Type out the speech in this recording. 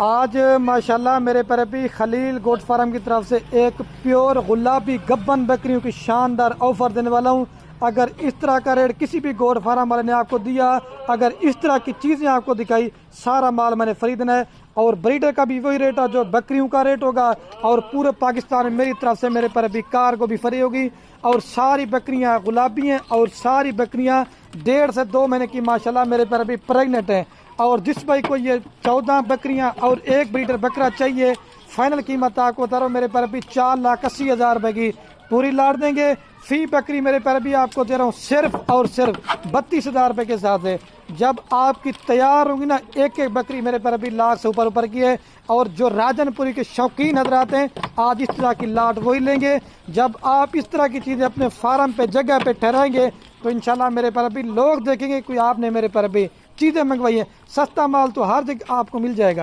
आज माशाल्लाह मेरे पर भी खलील गोट फार्म की तरफ से एक प्योर गुलाबी गब्बन बकरियों की शानदार ऑफर देने वाला हूं। अगर इस तरह का रेट किसी भी गोट फार्म वाले ने आपको दिया, अगर इस तरह की चीज़ें आपको दिखाई, सारा माल मैंने फ्री देना है। और ब्रीडर का भी वही रेट है जो बकरियों का रेट होगा। और पूरे पाकिस्तान में मेरी तरफ से मेरे पर भी कार को भी फ्री होगी। और सारी बकरियां गुलाबी हैं और सारी बकरियां 1.5 से 2 महीने की माशाल्लाह मेरे पर भी प्रेगनेंट हैं। और जिस भाई को ये 14 बकरियां और एक ब्रीडर बकरा चाहिए, फाइनल कीमत आपको बता रहा हूँ मेरे पर भी 4,80,000 रुपए की पूरी लाट देंगे। फी बकरी मेरे पर भी आपको दे रहा हूँ सिर्फ और सिर्फ 32,000 रुपए के साथ है। जब आपकी तैयार होगी ना, एक एक बकरी मेरे पर अभी लाख से ऊपर की है। और जो राजनपुरी के शौकीन हजरात हैं, आज इस तरह की लाट वही लेंगे। जब आप इस तरह की चीज़ें अपने फार्म पे जगह पे ठहराएंगे तो इंशाल्लाह मेरे पर अभी लोग देखेंगे कोई आपने मेरे पर अभी चीज़ें मंगवाई है। सस्ता माल तो हर जगह आपको मिल जाएगा।